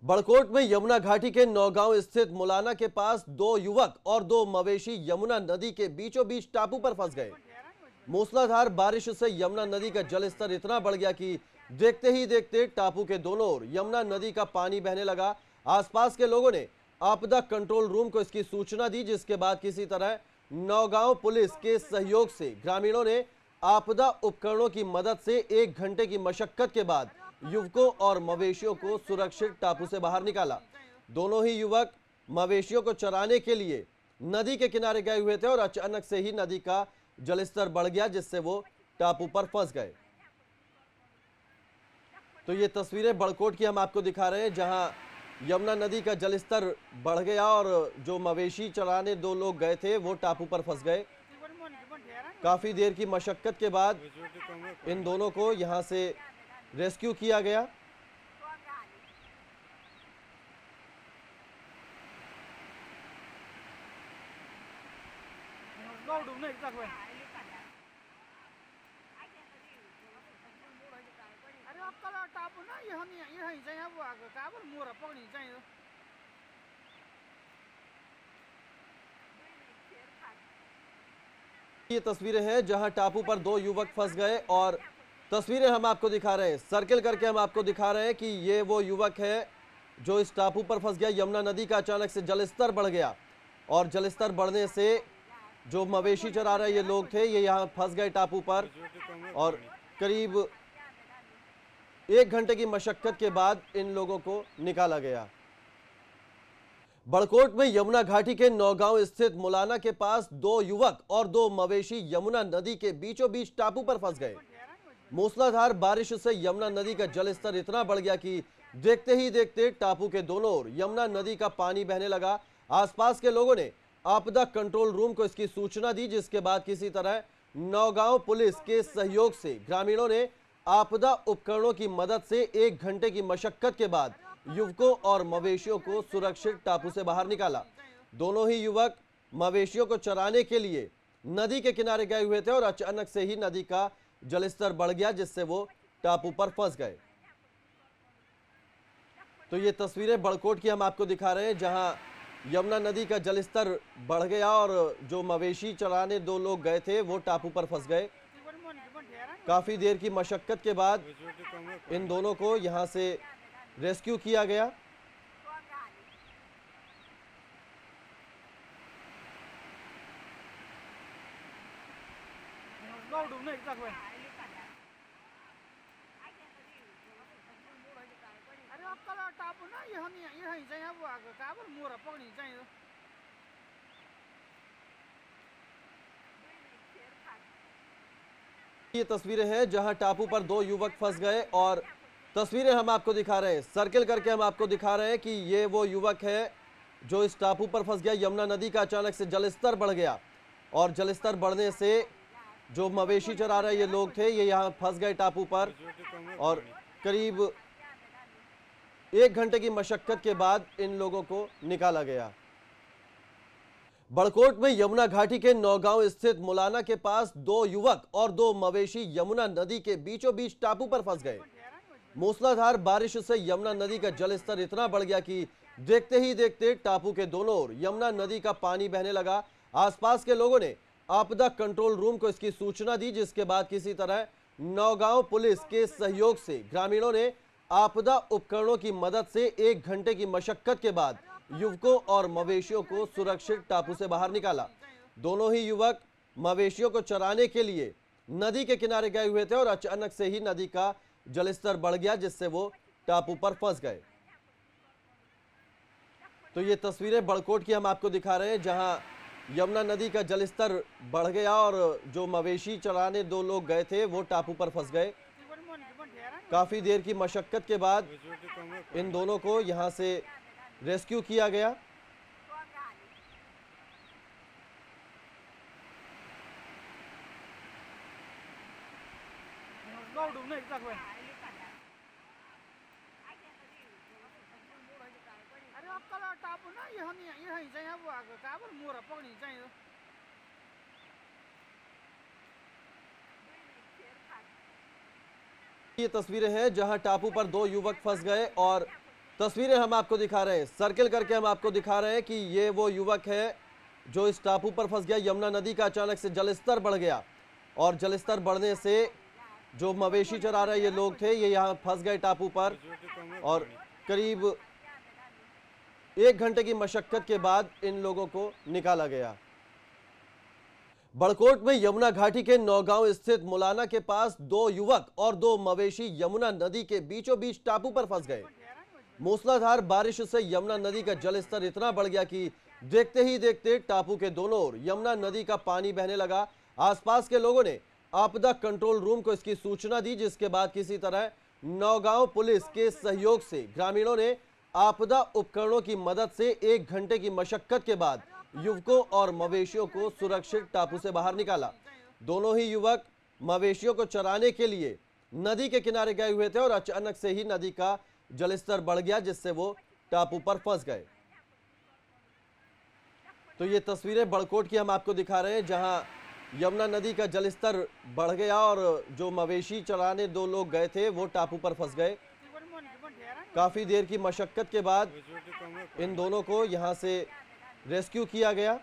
बड़कोट में यमुना घाटी के नौगांव स्थित मुलाना के पास दो युवक और दो मवेशी यमुना नदी के बीचों बीच टापू पर फंस गए। मूसलाधार बारिश से यमुना नदी का जलस्तर इतना बढ़ गया कि देखते ही देखते टापू के दोनों ओर यमुना नदी का पानी बहने लगा। आसपास के लोगों ने आपदा कंट्रोल रूम को इसकी सूचना दी, जिसके बाद किसी तरह नौगांव पुलिस के सहयोग से ग्रामीणों ने आपदा उपकरणों की मदद से 1 घंटे की मशक्कत के बाद युवकों और मवेशियों को सुरक्षित टापू से बाहर निकाला। दोनों ही युवक मवेशियों को चराने के लिए नदी के किनारे गए हुए थे और अचानक से ही नदी का जलस्तर बढ़ गया, जिससे वो टापू पर फंस गए। तो ये तस्वीरें बड़कोट की हम आपको दिखा रहे हैं, जहां यमुना नदी का जलस्तर बढ़ गया और जो मवेशी चराने दो लोग गए थे वो टापू पर फंस गए। काफी देर की मशक्कत के बाद इन दोनों को यहां से रेस्क्यू किया गया। ये तस्वीरें हैं जहां टापू पर दो युवक फंस गए और तस्वीरें हम आपको दिखा रहे हैं, सर्किल करके हम आपको दिखा रहे हैं कि ये वो युवक है जो इस टापू पर फंस गया। यमुना नदी का अचानक से जलस्तर बढ़ गया और जलस्तर बढ़ने से जो मवेशी चरा रहे ये लोग थे ये यहाँ फंस गए टापू पर और करीब 1 घंटे की मशक्कत के बाद इन लोगों को निकाला गया। बड़कोट में यमुना घाटी के नौगांव स्थित मुलाना के पास दो युवक और दो मवेशी यमुना नदी के बीचों बीच टापू पर फंस गए। मूसलाधार बारिश से यमुना नदी का जलस्तर इतना बढ़ गया कि देखते ही देखते टापू के दोनों ओर यमुना नदी का पानी बहने लगा। आसपास के लोगों ने आपदा कंट्रोल रूम को इसकी सूचना दी, जिसके बाद किसी तरह नौगांव पुलिस के सहयोग से ग्रामीणों ने आपदा उपकरणों की मदद से 1 घंटे की मशक्कत के बाद युवकों और मवेशियों को सुरक्षित टापू से बाहर निकाला। दोनों ही युवक मवेशियों को चराने के लिए नदी के किनारे गए हुए थे और अचानक से ही नदी का जलस्तर बढ़ गया, जिससे वो टापू पर फंस गए। तो ये तस्वीरें बड़कोट की हम आपको दिखा रहे हैं, जहां यमुना नदी का जलस्तर बढ़ गया और जो मवेशी चराने दो लोग गए थे वो टापू पर फंस गए। काफी देर की मशक्कत के बाद इन दोनों को यहां से रेस्क्यू किया गया। ये तस्वीरें हैं जहां टापू पर दो युवक फंस गए और तस्वीरें हम आपको दिखा रहे हैं, सर्किल करके हम आपको दिखा रहे हैं कि ये वो युवक है जो इस टापू पर फंस गया। यमुना नदी का अचानक से जलस्तर बढ़ गया और जलस्तर बढ़ने से जो मवेशी चरा रहे ये लोग थे ये यहाँ फंस गए टापू पर और करीब 1 घंटे की मशक्कत के बाद इन लोगों को निकाला गया। बड़कोट में यमुना घाटी के नौगांव स्थित मुलाना के पास दो युवक और दो मवेशी यमुना नदी के बीचों बीच टापू पर फंस गए। मूसलाधार बारिश से यमुना नदी का जलस्तर इतना बढ़ गया कि देखते ही देखते टापू के दोनों ओर यमुना नदी का पानी बहने लगा। आसपास के लोगों ने आपदा कंट्रोल रूम को इसकी सूचना दी, जिसके बाद किसी तरह नौगांव पुलिस के सहयोग से ग्रामीणों ने आपदा उपकरणों की मदद से 1 घंटे की मशक्कत के बाद युवकों और मवेशियों को सुरक्षित टापू से बाहर निकाला। दोनों ही युवक मवेशियों को चराने के लिए नदी के किनारे गए हुए थे और अचानक से ही नदी का जलस्तर बढ़ गया, जिससे वो टापू पर फंस गए। तो ये तस्वीरें बड़कोट की हम आपको दिखा रहे हैं, जहां यमुना नदी का जलस्तर बढ़ गया और जो मवेशी चराने दो लोग गए थे वो टापू पर फंस गए। काफी देर की मशक्कत के बाद इन दोनों को यहां से रेस्क्यू किया गया। ये तस्वीरें हैं जहां टापू पर दो युवक फंस गए और तस्वीरें हम आपको दिखा रहे हैं, सर्किल करके हम आपको दिखा रहे हैं कि ये वो युवक है जो इस टापू पर फंस गया। यमुना नदी का अचानक से जलस्तर बढ़ गया और जलस्तर बढ़ने से जो मवेशी चरा रहे ये लोग थे, ये यहाँ फंस गए टापू पर और करीब 1 घंटे की मशक्कत के बाद इन लोगों को निकाला गया। बड़कोट में यमुना घाटी के नौगांव स्थित मुलाना के पास 2 युवक और 2 मवेशी यमुना नदी के बीचों बीच टापू पर फंस गए। मूसलाधार बारिश से यमुना नदी का जलस्तर इतना बढ़ गया कि देखते ही देखते टापू के दोनों ओर यमुना नदी का पानी बहने लगा। आसपास के लोगों ने आपदा कंट्रोल रूम को इसकी सूचना दी, जिसके बाद किसी तरह नौगांव पुलिस के सहयोग से ग्रामीणों ने आपदा उपकरणों की मदद से 1 घंटे की मशक्कत के बाद युवकों और मवेशियों को सुरक्षित टापू से बाहर निकाला। दोनों ही युवक मवेशियों को चराने के लिए नदी के किनारे गए हुए थे और अचानक से ही नदी का जलस्तर बढ़ गया, जिससे वो टापू पर फंस गए। तो ये तस्वीरें बड़कोट की हम आपको दिखा रहे हैं, जहां यमुना नदी का जलस्तर बढ़ गया और जो मवेशी चराने 2 लोग गए थे वो टापू पर फंस गए। काफी देर की मशक्कत के बाद इन दोनों को यहां से रेस्क्यू किया गया।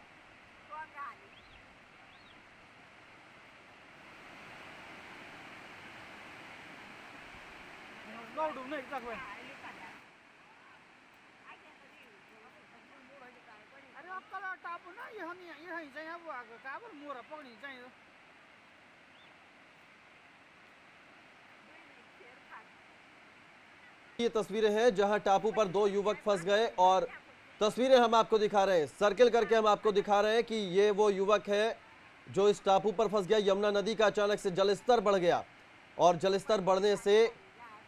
अरे अक्कल टापू ना यहाँ चाहिँ अब काबर मोरा पकड़ी चाहिँ ये तस्वीरें हैं जहां टापू पर 2 युवक फंस गए और तस्वीरें हम आपको दिखा रहे हैं, सर्किल करके हम आपको दिखा रहे हैं कि ये वो युवक है जो इस टापू पर फंस गया। यमुना नदी का अचानक से जलस्तर बढ़ गया और जलस्तर बढ़ने से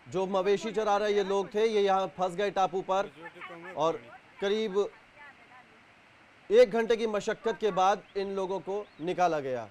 जो मवेशी चरा रहे ये लोग थे, ये यहाँ फंस गए टापू पर और करीब 1 घंटे की मशक्कत के बाद इन लोगों को निकाला गया।